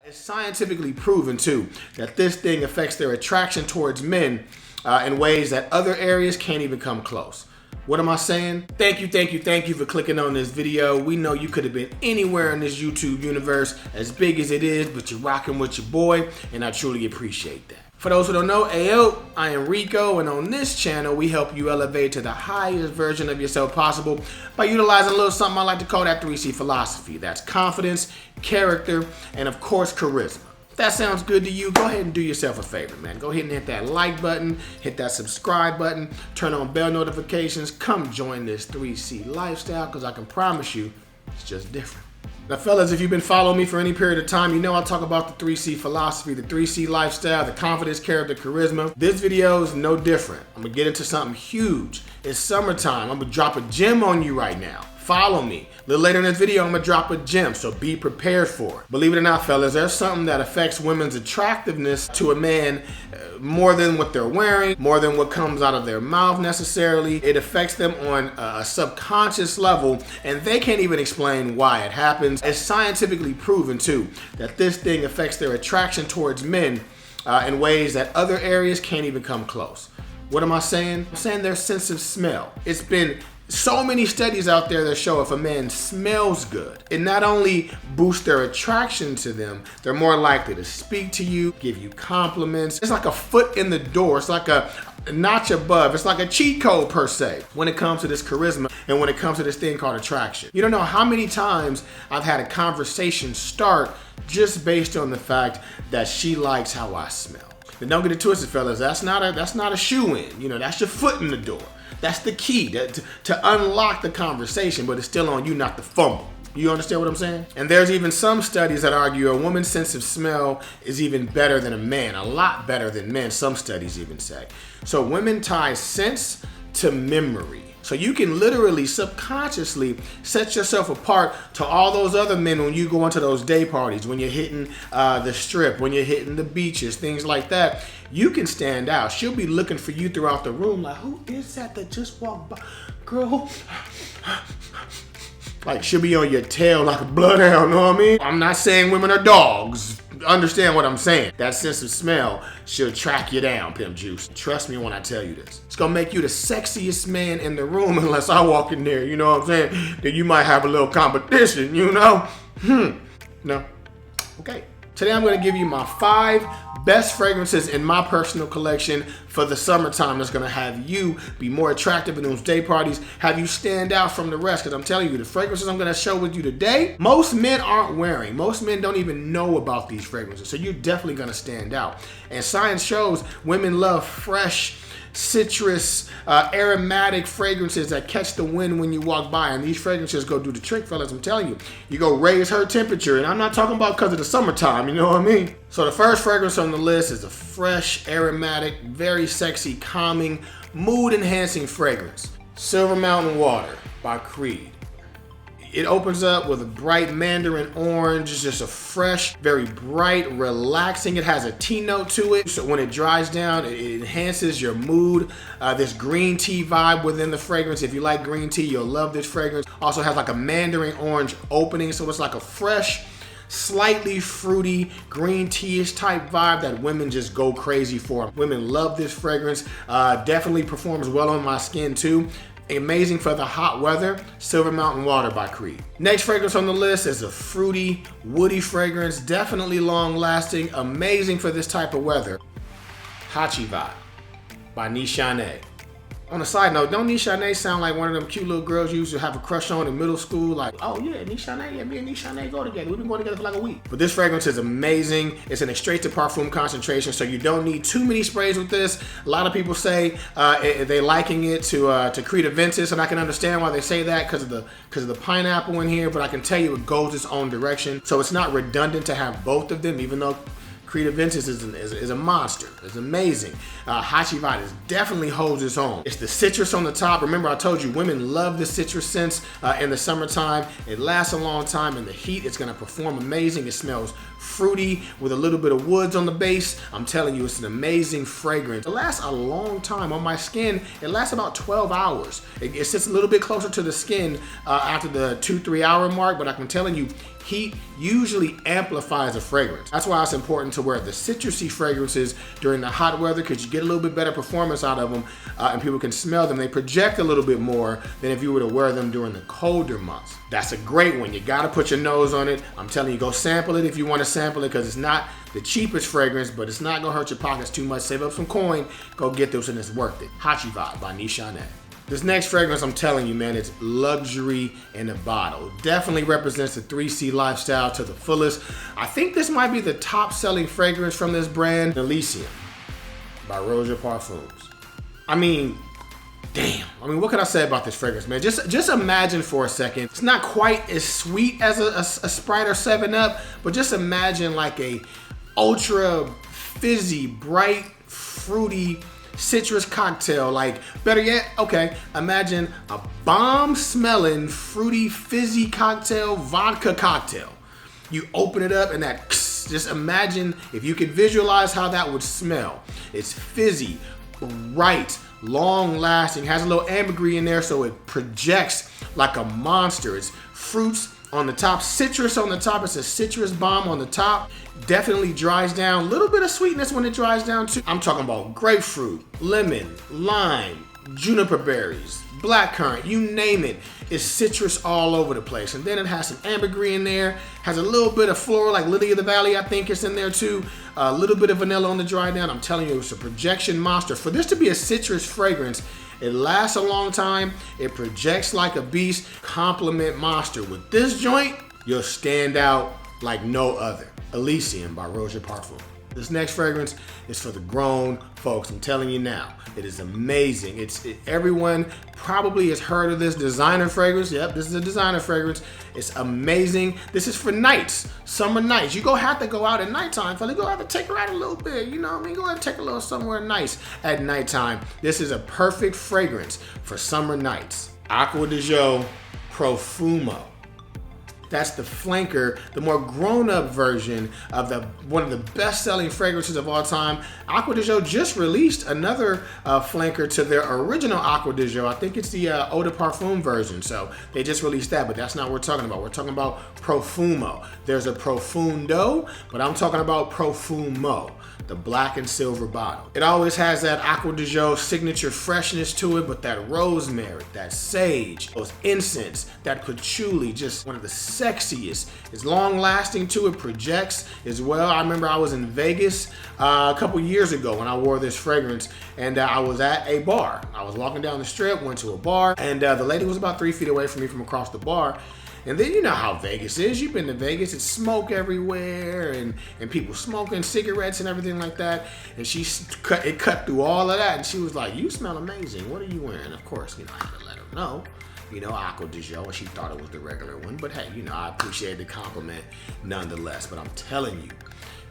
It's scientifically proven too that this thing affects their attraction towards men in ways that other areas can't even come close. What am I saying? Thank you for clicking on this video. We know you could have been anywhere in this YouTube universe, as big as it is, but you're rocking with your boy, and I truly appreciate that. For those who don't know, ayo, I am Rico, and on this channel, we help you elevate to the highest version of yourself possible by utilizing a little something I like to call that 3C philosophy. That's confidence, character, and of course, charisma. If that sounds good to you, go ahead and do yourself a favor, man. Go ahead and hit that like button, hit that subscribe button, turn on bell notifications, come join this 3C lifestyle, because I can promise you, it's just different. Now, fellas, if you've been following me for any period of time, you know I talk about the 3C philosophy, the 3C lifestyle, the confidence, character, charisma. This video is no different. I'm gonna get into something huge. It's summertime. I'm gonna drop a gem on you right now. Follow me. A little later in this video, I'm gonna drop a gem, so be prepared for it. Believe it or not, fellas, there's something that affects women's attractiveness to a man more than what they're wearing, more than what comes out of their mouth necessarily. It affects them on a subconscious level, and they can't even explain why it happens. It's scientifically proven too that this thing affects their attraction towards men in ways that other areas can't even come close. What am I saying? I'm saying their sense of smell. It's been so many studies out there that show if a man smells good, it not only boosts their attraction to them, they're more likely to speak to you, give you compliments. It's like a foot in the door. It's like a notch above. It's like a cheat code per se when it comes to this charisma and when it comes to this thing called attraction. You don't know how many times I've had a conversation start just based on the fact that she likes how I smell. But don't get it twisted, fellas. That's not a shoe-in. You know, that's your foot in the door. That's the key to unlock the conversation, but it's still on you not to fumble. You understand what I'm saying? And there's even some studies that argue a woman's sense of smell is even better than a man, a lot better than men, some studies even say. So women tie sense to memory. So you can literally subconsciously set yourself apart to all those other men when you go into those day parties, when you're hitting the strip, when you're hitting the beaches, things like that. You can stand out. She'll be looking for you throughout the room like, who is that just walked by? Girl. Like she'll be on your tail like a bloodhound, know what I mean? I'm not saying women are dogs. Understand what I'm saying. That sense of smell should track you down, Pimp Juice. Trust me when I tell you this. It's gonna make you the sexiest man in the room unless I walk in there, you know what I'm saying? Then you might have a little competition, you know? No. Okay. Today I'm gonna give you my 5 best fragrances in my personal collection for the summertime that's gonna have you be more attractive in those day parties, have you stand out from the rest, because I'm telling you, the fragrances I'm gonna show with you today, most men aren't wearing. Most men don't even know about these fragrances, so you're definitely gonna stand out. And science shows women love fresh, citrus, aromatic fragrances that catch the wind when you walk by, and these fragrances go do the trick, fellas. I'm telling you, you go raise her temperature, and I'm not talking about because of the summertime, you know what I mean? So the first fragrance on the list is a fresh, aromatic, very sexy, calming, mood-enhancing fragrance. Silver Mountain Water by Creed. It opens up with a bright mandarin orange. It's just a fresh, very bright, relaxing. It has a tea note to it. So when it dries down, it enhances your mood. This green tea vibe within the fragrance. If you like green tea, you'll love this fragrance. Also has like a mandarin orange opening. So it's like a fresh, slightly fruity, green tea-ish type vibe that women just go crazy for. Women love this fragrance. Definitely performs well on my skin too. Amazing for the hot weather, Silver Mountain Water by Creed. Next fragrance on the list is a fruity, woody fragrance, definitely long lasting, amazing for this type of weather. Hachivita by Nishane. On a side note, don't Nishane sound like one of them cute little girls you used to have a crush on in middle school? Like, oh yeah, Nishane, yeah, me and Nishane go together. We've been going together for like a week. But this fragrance is amazing. It's an extrait to parfum concentration, so you don't need too many sprays with this. A lot of people say they liking it to Creed Aventus, and I can understand why they say that because of the pineapple in here, but I can tell you it goes its own direction. So it's not redundant to have both of them, even though Creed Aventus is a monster. It's amazing. Hachivita definitely holds its own. It's the citrus on the top. Remember, I told you women love the citrus scents in the summertime. It lasts a long time in the heat. It's gonna perform amazing. It smells fruity with a little bit of woods on the base. I'm telling you, it's an amazing fragrance. It lasts a long time on my skin. It lasts about 12 hours. It sits a little bit closer to the skin after the 2-3 hour mark, but I'm telling you, heat usually amplifies a fragrance. That's why it's important to wear the citrusy fragrances during the hot weather, because you get a little bit better performance out of them, and people can smell them. They project a little bit more than if you were to wear them during the colder months. That's a great one. You gotta put your nose on it. I'm telling you, go sample it if you want to sample it, because it's not the cheapest fragrance, but it's not gonna hurt your pockets too much. Save up some coin, go get this, and it's worth it. Hachivita by Nishanet. This next fragrance, I'm telling you, man, it's luxury in a bottle. Definitely represents the 3C lifestyle to the fullest. I think this might be the top selling fragrance from this brand, Elysium by Roger Parfums. I mean, damn. I mean, what can I say about this fragrance, man? Just imagine for a second. It's not quite as sweet as a Sprite or 7-Up, but just imagine like a ultra fizzy, bright, fruity, citrus cocktail. Like, better yet, okay, imagine a bomb smelling, fruity, fizzy cocktail, vodka cocktail. You open it up and that, just imagine if you could visualize how that would smell. It's fizzy, bright, long lasting, has a little ambergris in there, so it projects like a monster. It's fruits on the top, citrus on the top. It's a citrus bomb on the top. Definitely dries down. A little bit of sweetness when it dries down too. I'm talking about grapefruit, lemon, lime, juniper berries, blackcurrant, you name it. It's citrus all over the place. And then it has some ambergris in there. Has a little bit of floral, like Lily of the Valley, I think it's in there too. A little bit of vanilla on the dry down. I'm telling you, it's a projection monster. For this to be a citrus fragrance, it lasts a long time. It projects like a beast. Compliment monster. With this joint, you'll stand out like no other. Elysium by Roger Parfums. This next fragrance is for the grown folks. I'm telling you now, it is amazing. Everyone probably has heard of this designer fragrance. Yep, this is a designer fragrance. It's amazing. This is for nights, summer nights. You have to go out at nighttime, fella. You have to take her out a little bit. You know what I mean? Go ahead and take a little somewhere nice at nighttime. This is a perfect fragrance for summer nights. Acqua di Gio Profumo. That's the flanker, the more grown-up version of one of the best-selling fragrances of all time. Acqua di Gio just released another flanker to their original Acqua di Gio. I think it's the Eau de Parfum version. So they just released that, but that's not what we're talking about. We're talking about Profumo. There's a Profundo, but I'm talking about Profumo, the black and silver bottle. It always has that Acqua di Gio signature freshness to it, but that rosemary, that sage, those incense, that patchouli, just one of the sexiest. It's long lasting too, it projects as well. I remember I was in Vegas a couple years ago when I wore this fragrance, and I was at a bar. I was walking down the strip, went to a bar, and the lady was about 3 feet away from me from across the bar. And then you know how Vegas is. You've been to Vegas. It's smoke everywhere and people smoking cigarettes and everything like that. And it cut through all of that. And she was like, "You smell amazing. What are you wearing?" Of course, I had to let her know, Acqua di Gio, and she thought it was the regular one. But hey, I appreciate the compliment nonetheless. But I'm telling you,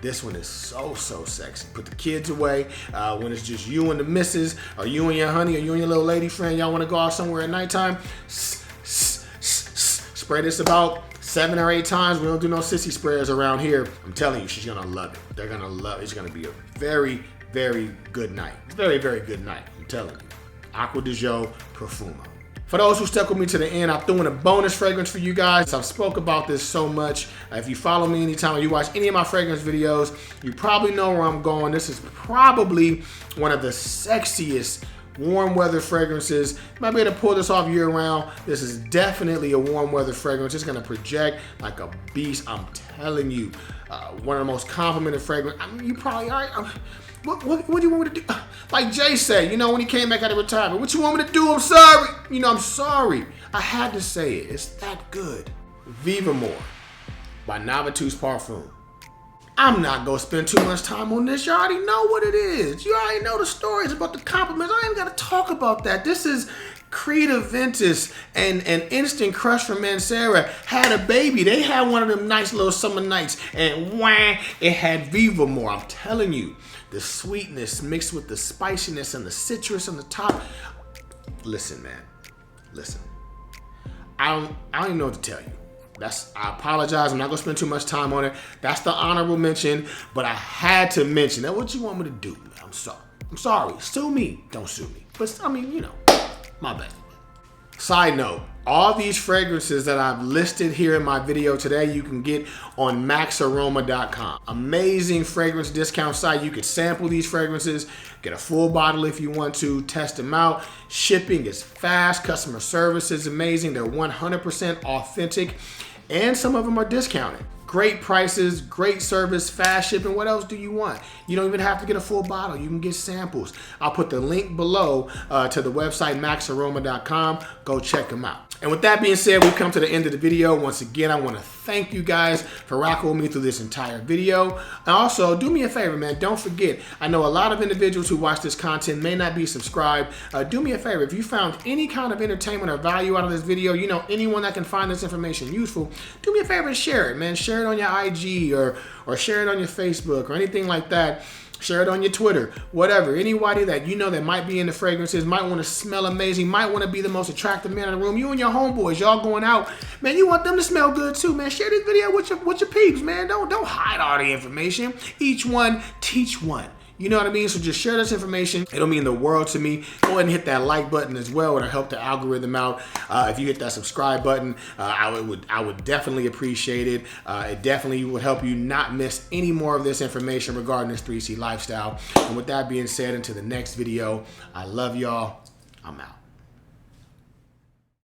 this one is so sexy. Put the kids away when it's just you and the missus, or you and your honey, or you and your little lady friend. Y'all want to go out somewhere at nighttime? Spray this about 7 or 8 times. We don't do no sissy sprayers around here. I'm telling you, she's gonna love it. They're gonna love it. It's gonna be a very, very good night. Very, very good night. I'm telling you. Acqua di Gio Profumo. For those who stuck with me to the end, I threw in a bonus fragrance for you guys. I've spoke about this so much. If you follow me anytime or you watch any of my fragrance videos, you probably know where I'm going. This is probably one of the sexiest warm weather fragrances. You might be able to pull this off year round. This is definitely a warm weather fragrance. It's gonna project like a beast. I'm telling you, one of the most complimented fragrance. I mean, you probably are. What do you want me to do? Like Jay said, when he came back out of retirement, what you want me to do? I'm sorry. I'm sorry. I had to say it. It's that good. Viva More by Novatus Parfum. I'm not gonna spend too much time on this. You already know what it is. You already know the stories about the compliments. I ain't gotta talk about that. This is Creed Aventus and Instant Crush from Mancera had a baby. They had one of them nice little summer nights, and it had Viva More. I'm telling you, the sweetness mixed with the spiciness and the citrus on the top. Listen, man. Listen. I don't even know what to tell you. I apologize. I'm not gonna spend too much time on it. That's the honorable mention, but I had to mention that. What you want me to do, man? I'm sorry. I'm sorry. Sue me. Don't sue me. But my bad. Side note, All these fragrances that I've listed here in my video today, you can get on maxaroma.com. Amazing fragrance discount site. You can sample these fragrances, get a full bottle if you want to, test them out. Shipping is fast. Customer service is amazing. They're 100% authentic, and some of them are discounted. Great prices, great service, fast shipping. What else do you want? You don't even have to get a full bottle. You can get samples. I'll put the link below to the website, maxaroma.com. Go check them out. And with that being said, we've come to the end of the video. Once again, I want to thank you guys for rocking with me through this entire video. And also, do me a favor, man. Don't forget, I know a lot of individuals who watch this content may not be subscribed. Do me a favor. If you found any kind of entertainment or value out of this video, you know anyone that can find this information useful, do me a favor and share it, man. Share it on your IG or share it on your Facebook or anything like that. Share it on your Twitter, whatever. Anybody that you know that might be into fragrances, might want to smell amazing, might want to be the most attractive man in the room. You and your homeboys, y'all going out, man, you want them to smell good too, man. Share this video with your peeps, man. Don't hide all the information. Each one, teach one. You know what I mean? So just share this information. It'll mean the world to me. Go ahead and hit that like button as well. It'll help the algorithm out. If you hit that subscribe button, I would definitely appreciate it. It definitely would help you not miss any more of this information regarding this 3C lifestyle. And with that being said, until the next video, I love y'all. I'm out.